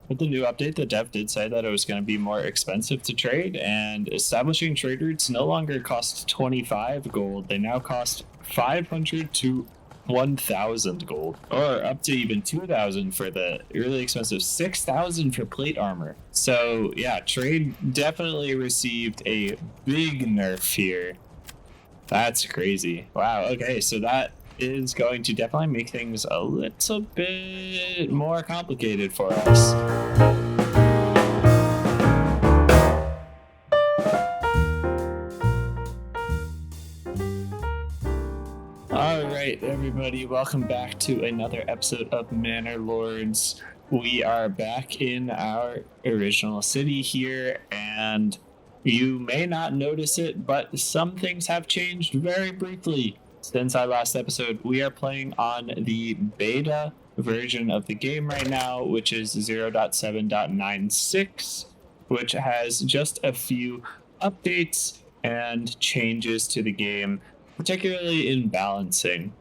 With the new update, the dev did say that it was going to be more expensive to trade, and establishing trade routes no longer cost 25 gold. They now cost 500 to 1,000 gold, or up to even 2,000 for the really expensive 6,000 for plate armor. So yeah, trade definitely received a big nerf here. That's crazy. Wow. Okay, so that is going to definitely make things a little bit more complicated for us. All right, everybody, welcome back to another episode of Manor Lords. We are back in our original city here, and you may not notice it, but some things have changed very briefly since our last episode. We are playing on the beta version of the game right now, which is 0.7.96, which has just a few updates and changes to the game, particularly in balancing.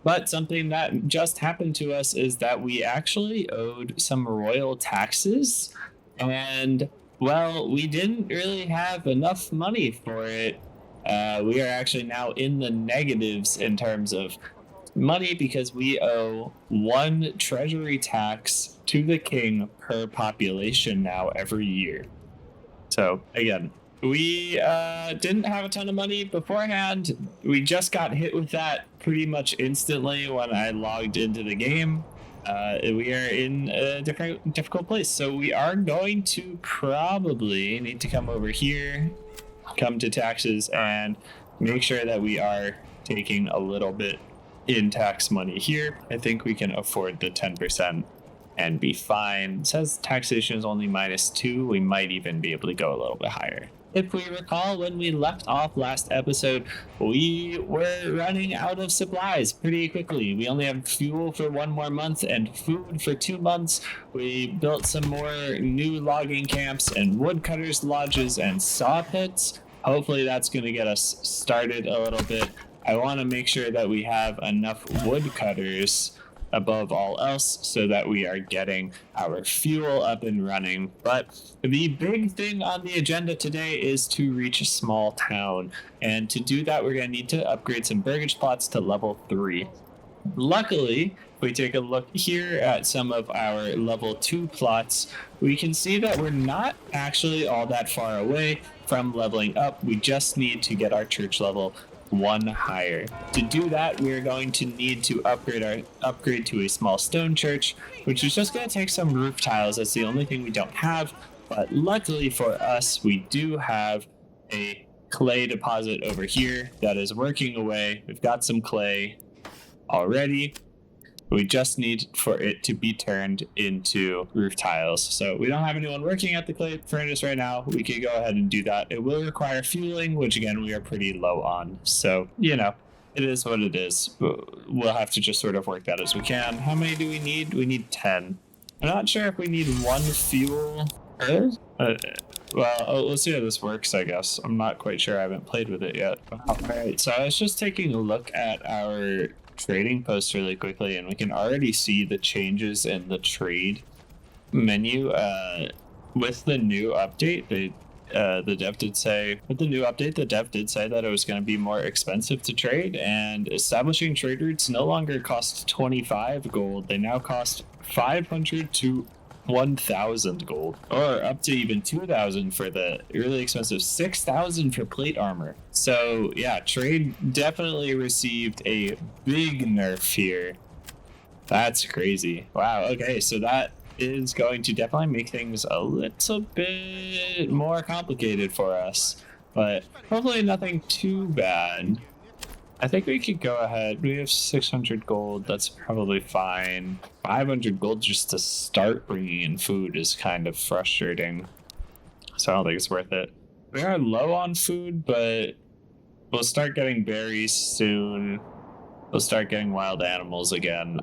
But something that just happened to us is that we actually owed some royal taxes, and well, we didn't really have enough money for it. We are actually now in the negatives in terms of money because we owe 1 treasury tax to the king per population now every year. So again, we didn't have a ton of money beforehand. We just got hit with that pretty much instantly when I logged into the game. We are in a difficult place. So we are going to probably need to come over here, come to taxes, and make sure that we are taking a little bit in tax money here. I think we can afford the 10% and be fine. It says taxation is only -2. We might even be able to go a little bit higher. If we recall, when we left off last episode, we were running out of supplies pretty quickly. We only have fuel for 1 more month and food for 2 months. We built some more new logging camps and woodcutters lodges and saw pits. Hopefully that's going to get us started a little bit. I want to make sure that we have enough woodcutters above all else so that we are getting our fuel up and running. But the big thing on the agenda today is to reach a small town, and to do that we're going to need to upgrade some burgage plots to level 3. Luckily, if we take a look here at some of our level 2 plots, we can see that we're not actually all that far away from leveling up. We just need to get our church level 1 higher. To do that, we are going to need to upgrade to a small stone church, which is just going to take some roof tiles. That's the only thing we don't have, but luckily for us, we do have a clay deposit over here that is working away. We've got some clay already. We just need for it to be turned into roof tiles. So we don't have anyone working at the clay furnace right now. We could go ahead and do that. It will require fueling, which again, we are pretty low on. So, you know, it is what it is. We'll have to just sort of work that as we can. How many do we need? We need 10. I'm not sure if we need 1 fuel. Well, let's see how this works, I guess. I'm not quite sure. I haven't played with it yet. All right, so I was just taking a look at our trading post really quickly, and we can already see the changes in the trade menu. With the new update, the dev did say that it was going to be more expensive to trade, and establishing trade routes no longer cost 25 gold. They now cost 500 to 1,000 gold, or up to even 2,000 for the really expensive 6,000 for plate armor. So yeah, trade definitely received a big nerf here. That's crazy. Wow. Okay, so that is going to definitely make things a little bit more complicated for us, but hopefully nothing too bad. I think we could go ahead. We have 600 gold. That's probably fine. 500 gold just to start bringing in food is kind of frustrating. So I don't think it's worth it. We are low on food, but we'll start getting berries soon. We'll start getting wild animals again.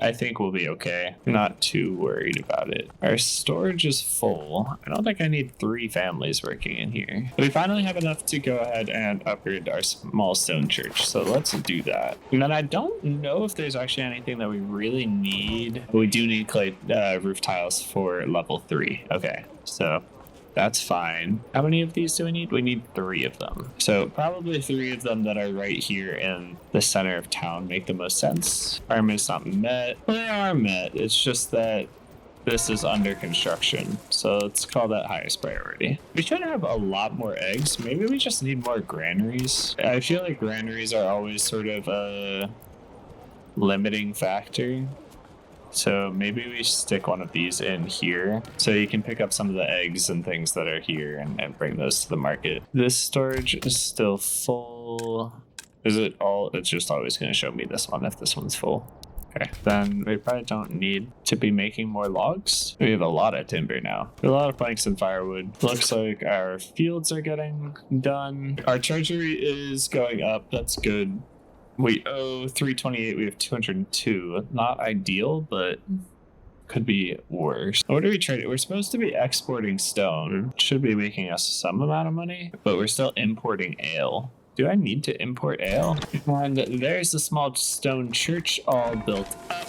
I think we'll be okay. I'm not too worried about it. Our storage is full. I don't think I need 3 families working in here. But we finally have enough to go ahead and upgrade our small stone church. So let's do that. And then I don't know if there's actually anything that we really need. We do need clay roof tiles for level 3. Okay, so that's fine. How many of these do we need? We need 3 of them. So probably 3 of them that are right here in the center of town make the most sense. Requirements not met. Well, they are met. It's just that this is under construction. So let's call that highest priority. We should have a lot more eggs. Maybe we just need more granaries. I feel like granaries are always sort of a limiting factor. So maybe we stick one of these in here so you can pick up some of the eggs and things that are here and bring those to the market. This storage is still full. Is it all? It's just always going to show me this one if this one's full. Okay, then we probably don't need to be making more logs. We have a lot of timber now. A lot of planks and firewood. Looks like our fields are getting done. Our treasury is going up. That's good. We owe 328. We have 202. Not ideal, but could be worse. What are we trading? We're supposed to be exporting stone. Should be making us some amount of money, but we're still importing ale. Do I need to import ale? And there's the small stone church all built up,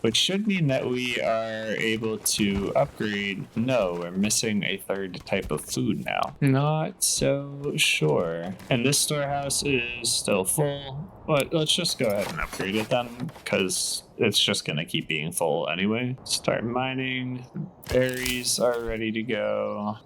which should mean that we are able to upgrade. No, we're missing a 3rd type of food now. Not so sure. And this storehouse is still full, but let's just go ahead and upgrade it then, because it's just gonna keep being full anyway. Start mining. Berries are ready to go.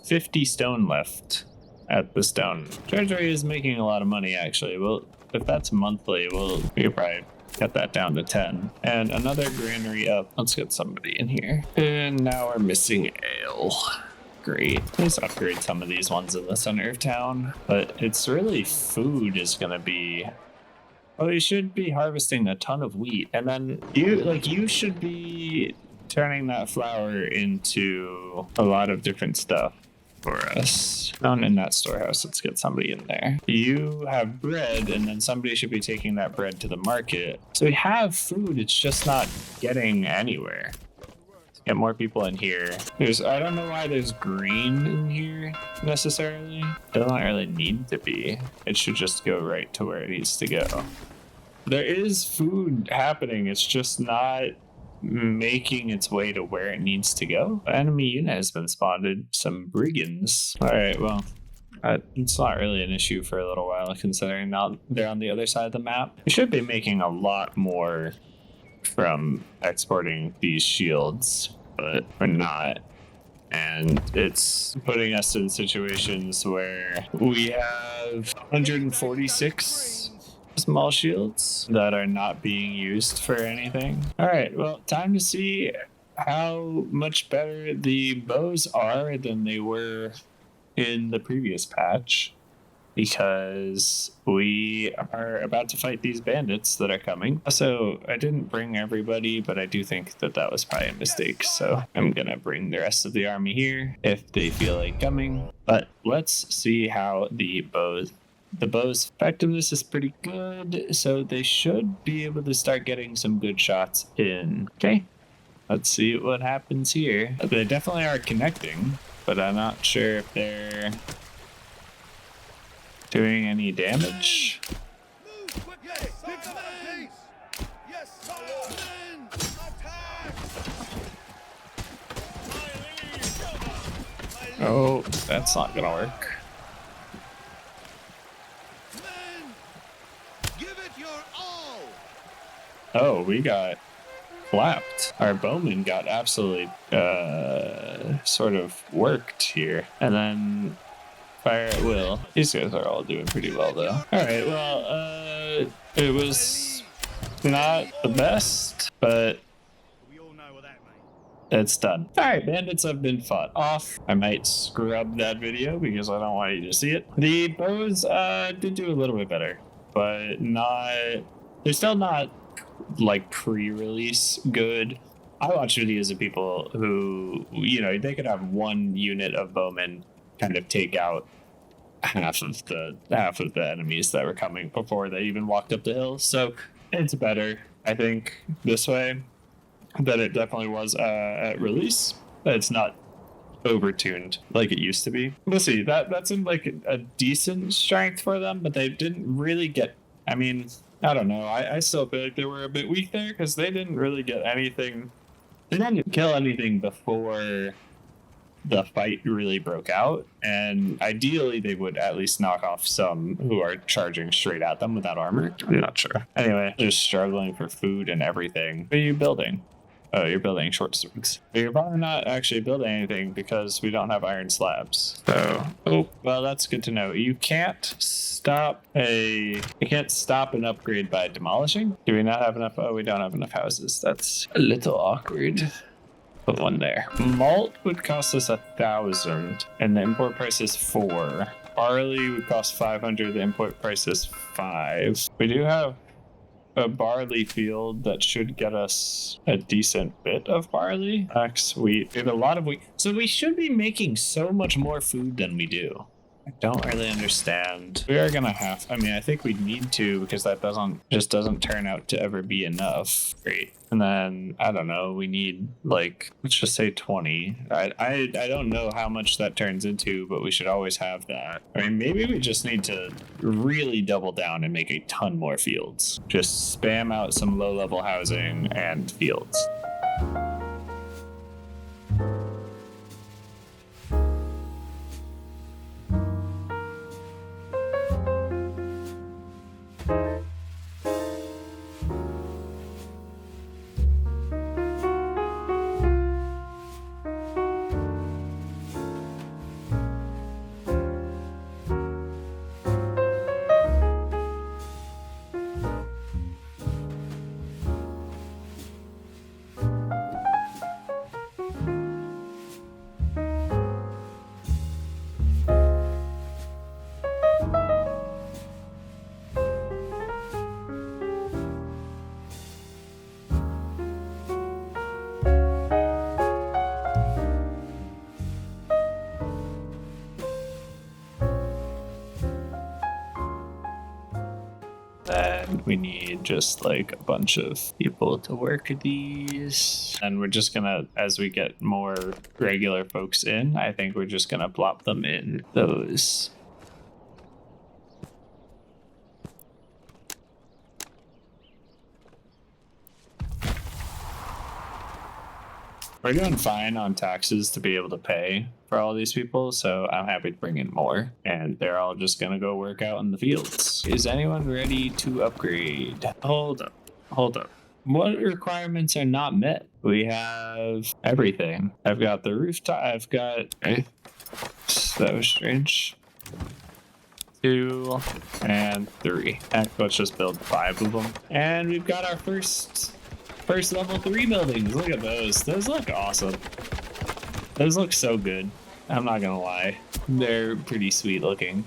50 stone left at the stone. Treasury is making a lot of money, actually. Well, if that's monthly, we could probably cut that down to 10. And another granary up. Let's get somebody in here. And now we're missing ale. Great. Let's upgrade some of these ones in the center of town. But it's really food is gonna be... Oh, you should be harvesting a ton of wheat. And then you should be turning that flour into a lot of different stuff for us. Down in that storehouse, let's get somebody in there. You have bread, and then somebody should be taking that bread to the market. So we have food, it's just not getting anywhere. Let's get more people in here. I don't know why there's green in here necessarily. It doesn't really need to be. It should just go right to where it needs to go. There is food happening, it's just not making its way to where it needs to go. Enemy unit has been spotted. Some brigands. All right, well, it's not really an issue for a little while, considering now they're on the other side of the map. We should be making a lot more from exporting these shields, but we're not. And it's putting us in situations where we have 146 small shields that are not being used for anything. All right, well, time to see how much better the bows are than they were in the previous patch, because we are about to fight these bandits that are coming. Also, I didn't bring everybody, but I do think that that was probably a mistake, so I'm gonna bring the rest of the army here if they feel like coming. But let's see how the bow's effectiveness is pretty good, so they should be able to start getting some good shots in. Okay, let's see what happens here. They definitely are connecting, but I'm not sure if they're doing any damage. Oh, that's not gonna work. Oh, we got clapped. Our bowman got absolutely sort of worked here. And then fire at will. These guys are all doing pretty well though. Alright, well, it was not the best, but it's done. Alright, bandits have been fought off. I might scrub that video because I don't want you to see it. The bows did do a little bit better, but they're still not like pre-release good. I watch videos of people who, they could have one unit of bowmen kind of take out half of the enemies that were coming before they even walked up the hill. So it's better. I think this way that it definitely was at release. But it's not overtuned like it used to be. We'll see. That seemed like a decent strength for them, but they didn't really get. I mean, I don't know. I still feel like they were a bit weak there because they didn't really get anything. They didn't kill anything before the fight really broke out, and ideally they would at least knock off some who are charging straight at them without armor. I'm not sure. Anyway, just struggling for food and everything. What are you building? Oh, you're building short swords. But you're probably not actually building anything because we don't have iron slabs. So, oh, well, that's good to know. You can't stop an upgrade by demolishing. Do we not have enough? Oh, we don't have enough houses. That's a little awkward. Put one there. Malt would cost us 1,000, and the import price is 4. Barley would cost 500. The import price is 5. We do have a barley field that should get us a decent bit of barley. Flax, wheat. We have a lot of wheat. So we should be making so much more food than we do. I don't really understand. We are gonna have, I mean, I think we need to because that doesn't turn out to ever be enough. Great. And then, I don't know, we need like, let's just say 20. I don't know how much that turns into, but we should always have that. I mean, maybe we just need to really double down and make a ton more fields. Just spam out some low-level housing and fields. Then we need just like a bunch of people to work these. And we're just gonna, as we get more regular folks in, I think we're just gonna plop them in those. We're doing fine on taxes to be able to pay for all these people, so I'm happy to bring in more. And they're all just gonna go work out in the fields. Is anyone ready to upgrade? Hold up. What requirements are not met? We have everything. I've got the rooftop. I've got. Okay. That was strange. 2 and 3. And let's just build 5 of them. And we've got our first level 3 buildings. Look at those. Those look awesome. Those look so good. I'm not gonna lie. They're pretty sweet looking.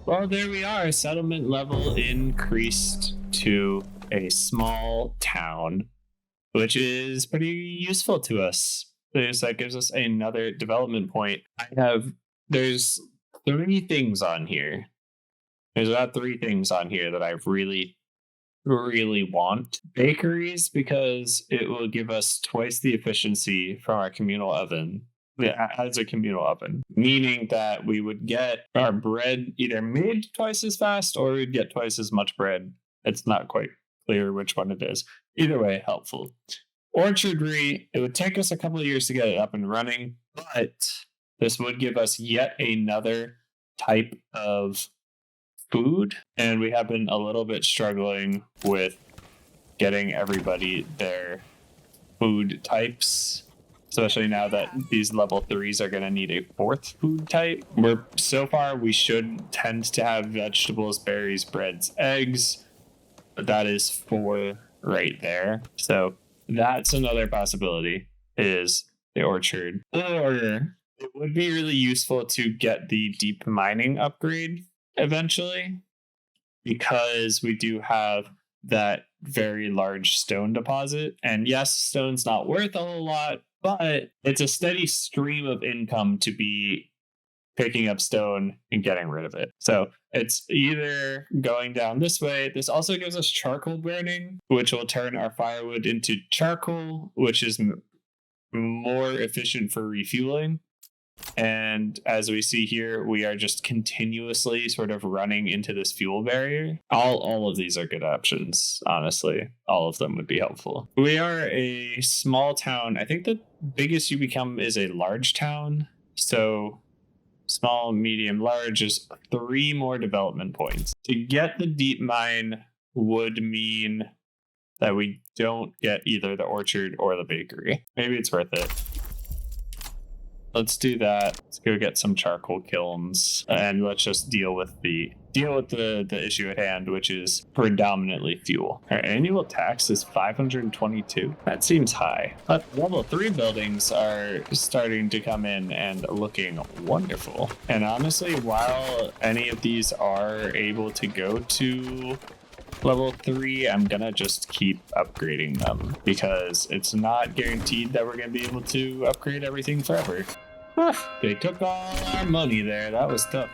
Well, there we are. Settlement level increased to a small town, which is pretty useful to us. So that gives us another development point. There's 3 things on here. There's about 3 things on here that I really want. Bakeries, because it will give us twice the efficiency from our communal oven. Yeah, as a communal oven, meaning that we would get our bread either made twice as fast or we'd get twice as much bread. It's not quite clear which one it is. Either way, helpful. Orchardry, it would take us a couple of years to get it up and running, but this would give us yet another type of food, and we have been a little bit struggling with getting everybody their food types, especially now that these level 3s are going to need a 4th food type. So far we should tend to have vegetables, berries, breads, eggs, but that is 4 right there. So that's another possibility, is the orchard. Or it would be really useful to get the deep mining upgrade eventually, because we do have that very large stone deposit. And yes, stone's not worth a whole lot, but it's a steady stream of income to be picking up stone and getting rid of it. So it's either going down this way. This also gives us charcoal burning, which will turn our firewood into charcoal, which is more efficient for refueling. And as we see here, we are just continuously sort of running into this fuel barrier. All of these are good options, honestly. All of them would be helpful. We are a small town. I think the biggest you become is a large town. So small, medium, large is 3 more development points. To get the deep mine would mean that we don't get either the orchard or the bakery. Maybe it's worth it. Let's do that. Let's go get some charcoal kilns, and let's just deal with the issue at hand, which is predominantly fuel. Our annual tax is 522. That seems high. But level 3 buildings are starting to come in and looking wonderful. And honestly, while any of these are able to go to level 3, I'm gonna just keep upgrading them because it's not guaranteed that we're gonna be able to upgrade everything forever. They took all our money there. That was tough.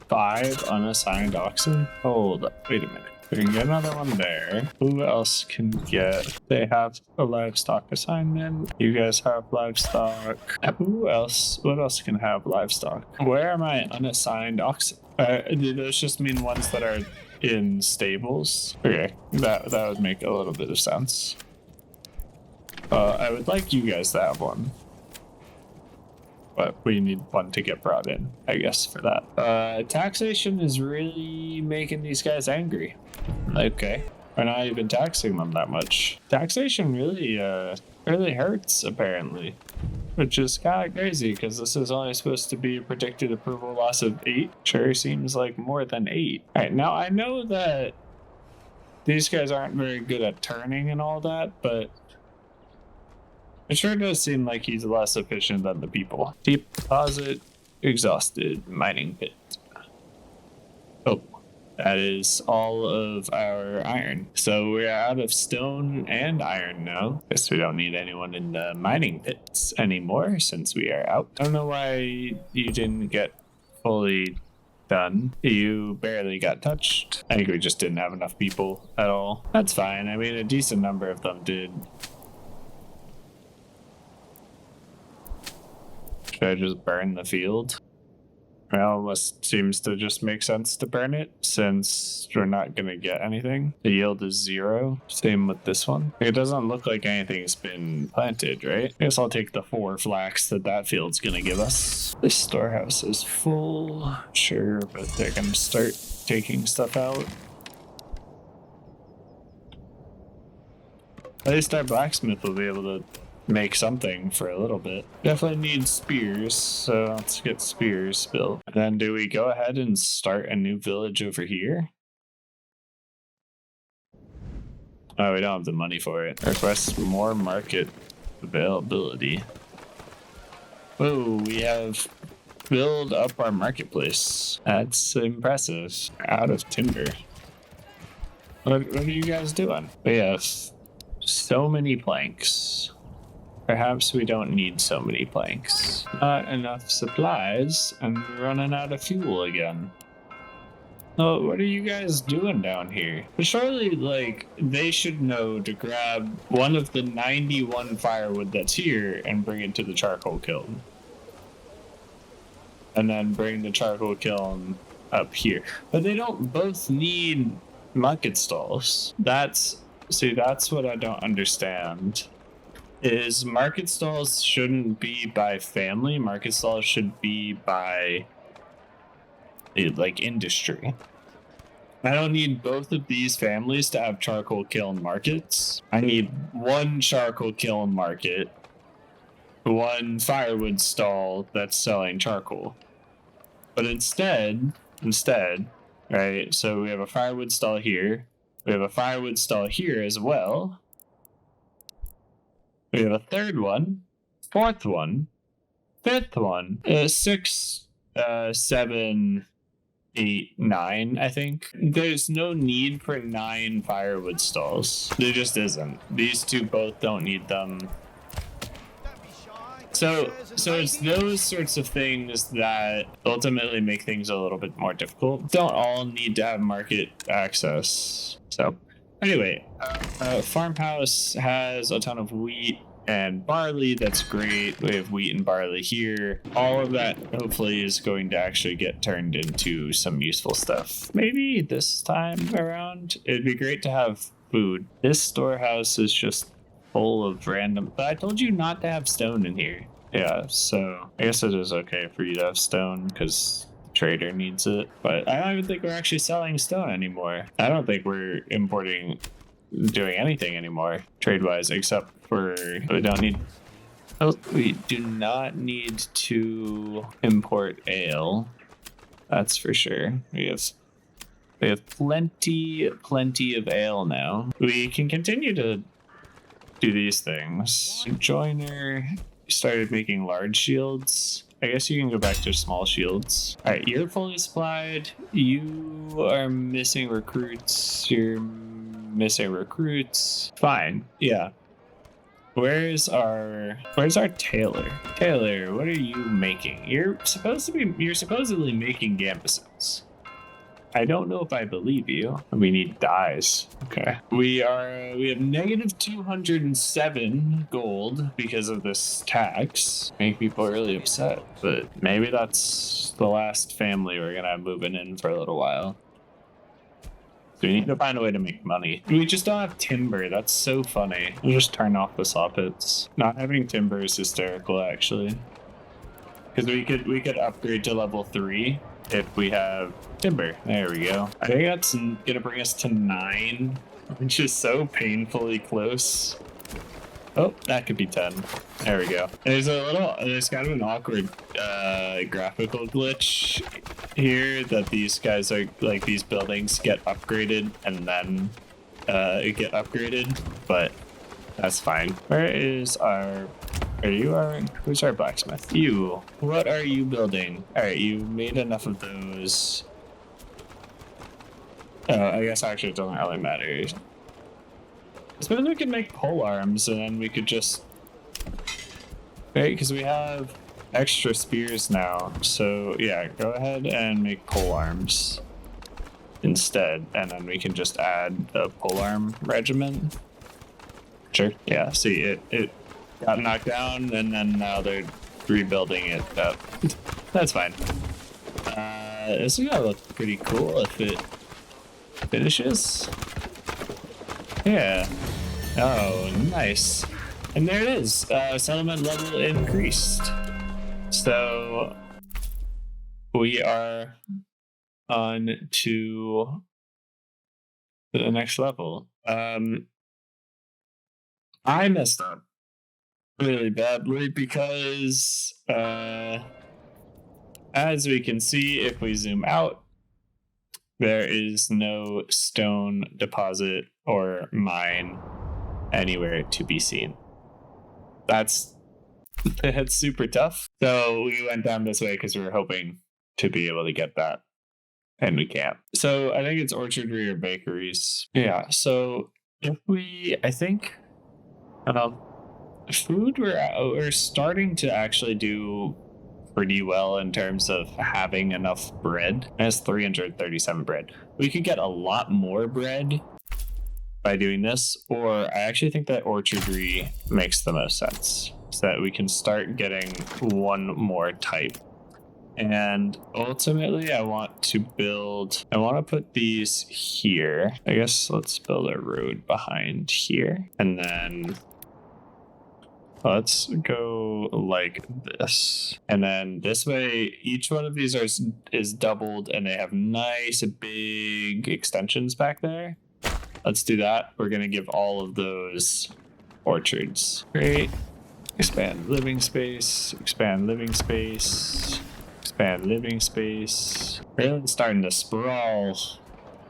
5 unassigned oxen. Hold up, wait a minute. We can get another one there. Who else can get? They have a livestock assignment. You guys have livestock. Who else? What else can have livestock? Where are my unassigned oxen? Do those just mean ones that are in stables? Okay, that would make a little bit of sense. I would like you guys to have one, but we need one to get brought in, I guess, for that. Taxation is really making these guys angry. Okay, we're not even taxing them that much. Taxation really hurts, apparently, which is kind of crazy because this is only supposed to be a predicted approval loss of 8. Sure seems like more than 8. All right, now I know that these guys aren't very good at turning and all that, but it sure does seem like he's less efficient than the people. Deep deposit, exhausted, mining pit. Oh, that is all of our iron. So we're out of stone and iron now. Guess we don't need anyone in the mining pits anymore since we are out. I don't know why you didn't get fully done. You barely got touched. I think we just didn't have enough people at all. That's fine. I mean, a decent number of them did. Should I just burn the field? It almost seems to just make sense to burn it since we're not going to get anything. The yield is 0. Same with this one. It doesn't look like anything's been planted, right? I guess I'll take the 4 flax that field's going to give us. This storehouse is full. Sure, but they're going to start taking stuff out. At least our blacksmith will be able to make something for a little bit. Definitely need spears, so let's get spears built. And then do we go ahead and start a new village over here? Oh, we don't have the money for it. Request more market availability. Whoa, we have filled up our marketplace. That's impressive. Out of timber. What are you guys doing? We have so many planks. Perhaps we don't need so many planks. Not enough supplies, and we're running out of fuel again. Oh, what are you guys doing down here? But surely, like, they should know to grab one of the 91 firewood that's here and bring it to the charcoal kiln. And then bring the charcoal kiln up here. But they don't both need market stalls. That's what I don't understand. Is market stalls shouldn't be by family. Market stalls should be by like industry. I don't need both of these families to have charcoal kiln markets. I need one charcoal kiln market, one firewood stall that's selling charcoal. But instead, right, so we have a firewood stall here. We have a firewood stall here as well. We have a 3rd one, 4th one, 5th one, 6, 7, 8, 9, I think. There's no need for 9 firewood stalls. There just isn't. These two both don't need them. So it's those sorts of things that ultimately make things a little bit more difficult. Don't all need to have market access. So anyway, farmhouse has a ton of wheat and barley. That's great. We have wheat and barley here. All of that hopefully is going to actually get turned into some useful stuff. Maybe this time around, it'd be great to have food. This storehouse is just full of random, but I told you not to have stone in here. Yeah, so I guess it is okay for you to have stone because the trader needs it, but I don't even think we're actually selling stone anymore. I don't think we're doing anything anymore trade wise, except for we do not need to import ale. That's for sure. We have plenty of ale now. We can continue to do these things. Joiner started making large shields. I guess you can go back to small shields. All right, you're fully supplied. You are missing recruits. You're missing recruits. Fine. Yeah. Where's our tailor? Tailor, what are you making? You're supposedly making gambesons. I don't know if I believe you. We need dyes. Okay. We have negative 207 gold because of this tax. Make people really upset, but maybe that's the last family we're gonna have moving in for a little while. So we need to find a way to make money. We just don't have timber. That's so funny. We'll just turn off the saw pits. Not having timber is hysterical, actually. Because we could upgrade to level 3 if we have timber. There we go. I think that's gonna bring us to 9, which is so painfully close. Oh, that could be 10. There we go. There's kind of an awkward graphical glitch here that these guys are like, these buildings get upgraded and then get upgraded, but that's fine. Who's our blacksmith? You. What are you building? All right, you made enough of those. I guess actually it doesn't really matter. I suppose we could make pole arms and then we could just, right? Because we have extra spears now. So yeah, go ahead and make pole arms instead, and then we can just add the polearm regiment. Sure. Yeah. See, it got knocked down, and then now they're rebuilding it up. That's fine. This is gonna look pretty cool if it finishes. Yeah. Oh, nice. And there it is. Settlement level increased. So we are on to the next level. I messed up really badly because as we can see, if we zoom out, there is no stone deposit or mine anywhere to be seen. That's super tough. So we went down this way because we were hoping to be able to get that, and we can't. So I think it's orchardry or bakeries. Yeah. So if I think food, we're starting to actually do pretty well in terms of having enough bread. It has 337 bread. We could get a lot more bread by doing this, or I actually think that orchardry makes the most sense, so that we can start getting one more type. And ultimately I want to put these here. I guess let's build a road behind here, and then let's go like this. And then this way, each one of these is doubled, and they have nice big extensions back there. Let's do that. We're going to give all of those orchards. Great. Expand living space. Expand living space. Expand living space. Really starting to sprawl.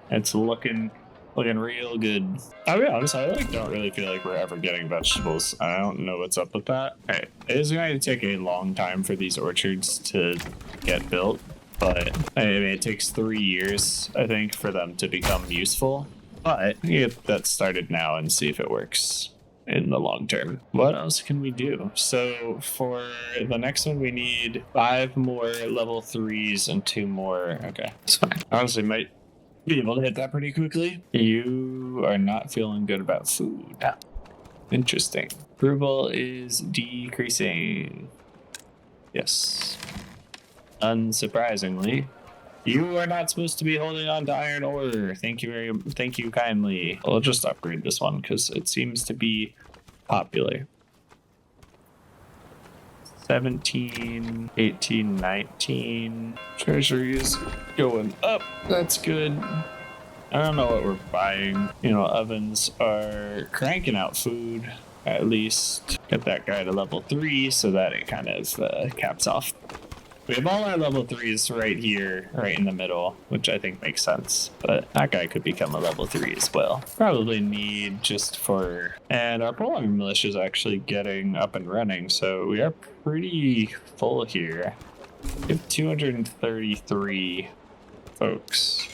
It's looking real good. I'll be honest, I don't really feel like we're ever getting vegetables. I don't know what's up with that. All right, it is going to take a long time for these orchards to get built, but I mean, it takes 3 years, I think, for them to become useful. But get that started now and see if it works. in the long term. What else can we do? So for the next one, we need 5 more level 3s and 2 more. Okay, that's fine. Honestly, might be able to hit that pretty quickly. You are not feeling good about food. Interesting. Approval is decreasing. Yes. Unsurprisingly. You are not supposed to be holding on to iron ore. Thank you kindly. I'll just upgrade this one because it seems to be popular. 17, 18, 19. Treasury is going up. That's good. I don't know what we're buying. You know, ovens are cranking out food. At least get that guy to level 3 so that it kind of caps off. We have all our level 3s right here, right in the middle, which I think makes sense. But that guy could become a level 3 as well. Probably need just for... And our polearm militia is actually getting up and running, so we are pretty full here. We have 233 folks.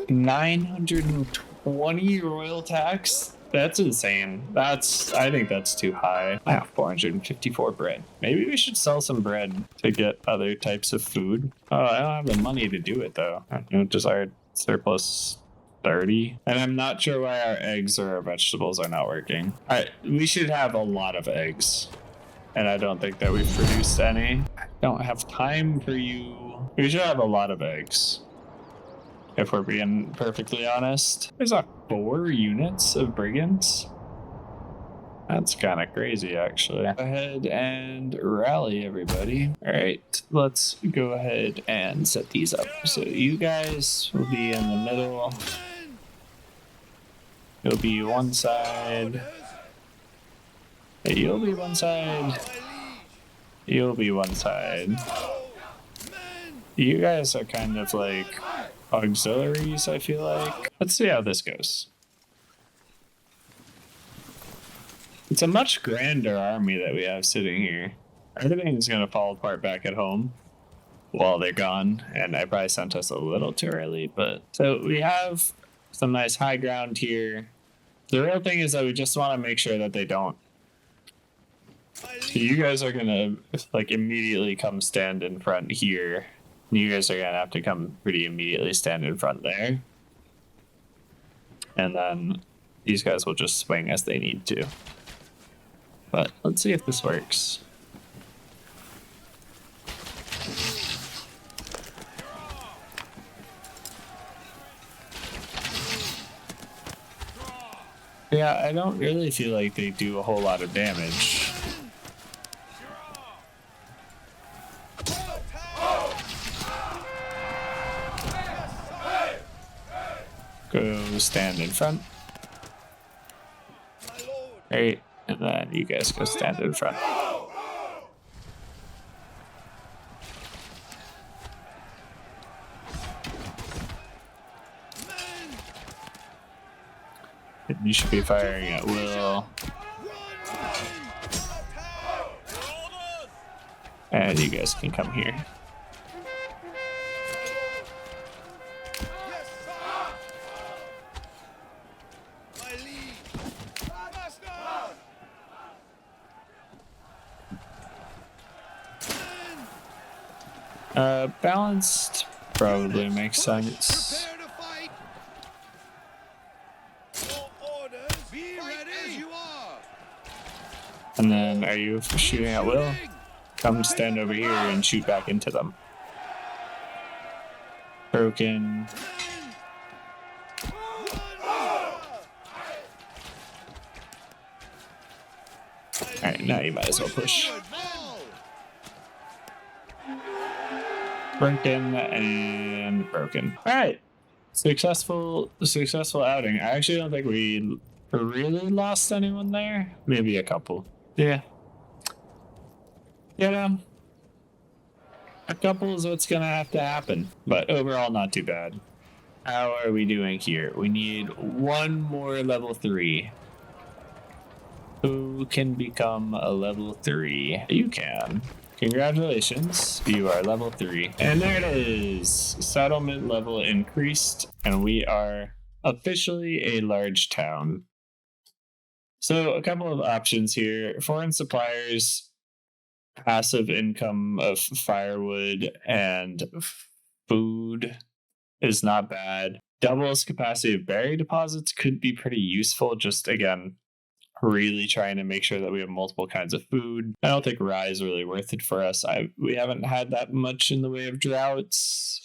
920 royal tax? That's insane. I think that's too high. Wow, 454 bread. Maybe we should sell some bread to get other types of food. Oh, I don't have the money to do it though. Desired surplus 30. And I'm not sure why our eggs or our vegetables are not working. We should have a lot of eggs. And I don't think that we've produced any. I don't have time for you. We should have a lot of eggs, if we're being perfectly honest. There's 4 units of brigands. That's kind of crazy, actually. Go ahead and rally everybody. All right, let's go ahead and set these up. So you guys will be in the middle. You'll be one side. Hey, you'll be one side. You'll be one side. You guys are kind of like auxiliaries, I feel like. Let's see how this goes. It's a much grander army that we have sitting here. Everything's gonna fall apart back at home while they're gone, and I probably sent us a little too early, but... So we have some nice high ground here. The real thing is that we just want to make sure that they don't. So you guys are gonna like immediately come stand in front here. You guys are gonna have to come pretty immediately stand in front there. And then these guys will just swing as they need to. But let's see if this works. Yeah, I don't really feel like they do a whole lot of damage. Go stand in front. Right, and then you guys go stand in front. And you should be firing at will. And you guys can come here. Balanced probably makes sense. And then, are you shooting at will? Come stand over here and shoot back into them. Broken. Alright, now you might as well push. Broken and broken. Alright. Successful outing. I actually don't think we really lost anyone there. Maybe a couple. Yeah. Yeah. A couple is what's gonna have to happen. But overall, not too bad. How are we doing here? We need one more level 3. Who can become a level 3? You can. Congratulations, you are level 3. And there it is. Settlement level increased, and we are officially a large town. So, a couple of options here: foreign suppliers, passive income of firewood and food is not bad. Doubles capacity of berry deposits could be pretty useful. Just again, really trying to make sure that we have multiple kinds of food. I don't think rye is really worth it for us. We haven't had that much in the way of droughts.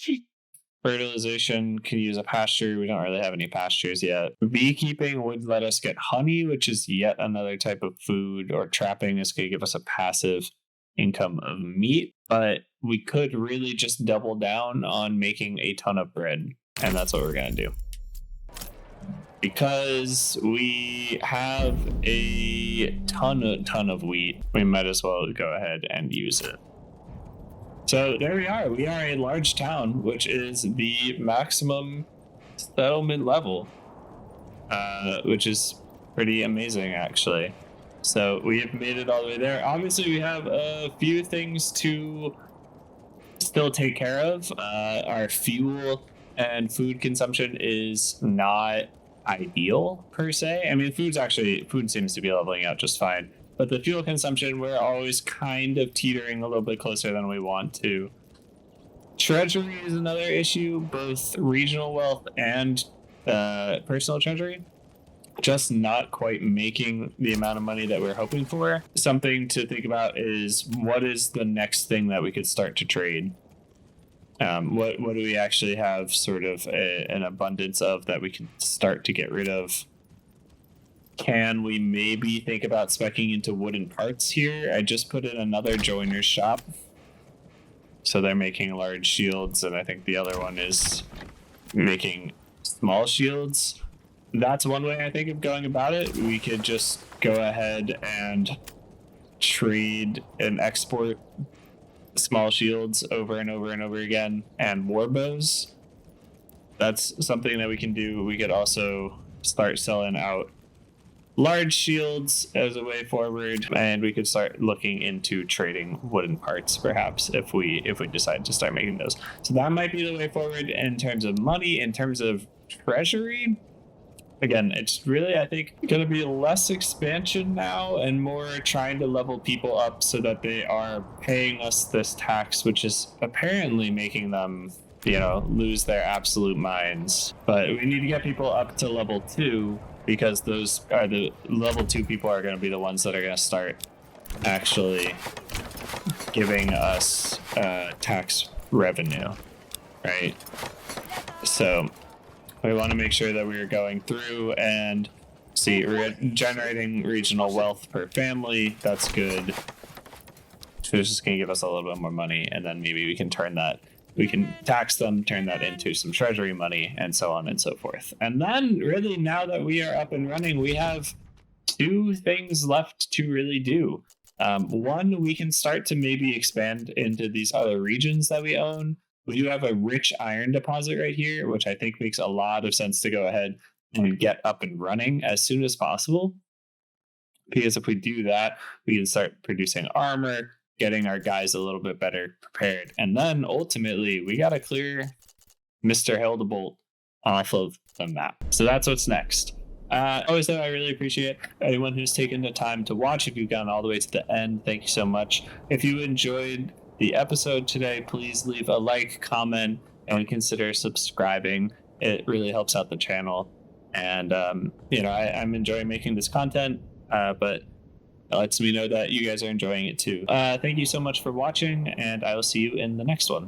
Fertilization can use a pasture. We don't really have any pastures yet. Beekeeping would let us get honey, which is yet another type of food, or trapping is going to give us a passive income of meat. But we could really just double down on making a ton of bread, and that's what we're going to do. Because we have a ton of wheat, we might as well go ahead and use it. So there we are. We are a large town, which is the maximum settlement level, which is pretty amazing, actually. So we have made it all the way there. Obviously, we have a few things to still take care of. Our fuel and food consumption is not ideal, per se. I mean, food seems to be leveling out just fine. But the fuel consumption, we're always kind of teetering a little bit closer than we want to. Treasury is another issue, both regional wealth and personal treasury. Just not quite making the amount of money that we're hoping for. Something to think about is, what is the next thing that we could start to trade? What do we actually have sort of an abundance of that we can start to get rid of? Can we maybe think about speccing into wooden parts here? I just put in another joiner's shop. So they're making large shields, and I think the other one is making small shields. That's one way I think of going about it. We could just go ahead and trade and export small shields over and over and over again, and war bows. That's something that we can do. We could also start selling out large shields as a way forward, and we could start looking into trading wooden parts, perhaps, if we decide to start making those. So that might be the way forward in terms of money. In terms of treasury, again, it's really, I think, going to be less expansion now and more trying to level people up so that they are paying us this tax, which is apparently making them, lose their absolute minds. But we need to get people up to level 2, because those are the level 2 people are going to be the ones that are going to start actually giving us tax revenue, right? So we want to make sure that we're going through and see, we're generating regional wealth per family. That's good. So it's just going to give us a little bit more money, and then maybe we can tax them, turn that into some treasury money, and so on and so forth. And then really, now that we are up and running, we have 2 things left to really do. One, we can start to maybe expand into these other regions that we own. We do have a rich iron deposit right here, which I think makes a lot of sense to go ahead and get up and running as soon as possible. Because if we do that, we can start producing armor, getting our guys a little bit better prepared. And then ultimately, we got to clear Mr. Hildebolt off of the map. So that's what's next. Always though, I really appreciate anyone who's taken the time to watch. If you've gone all the way to the end, thank you so much. If you enjoyed the episode today, please leave a like, comment, and consider subscribing. It really helps out the channel. And, I'm enjoying making this content, but it lets me know that you guys are enjoying it too. Thank you so much for watching, and I will see you in the next one.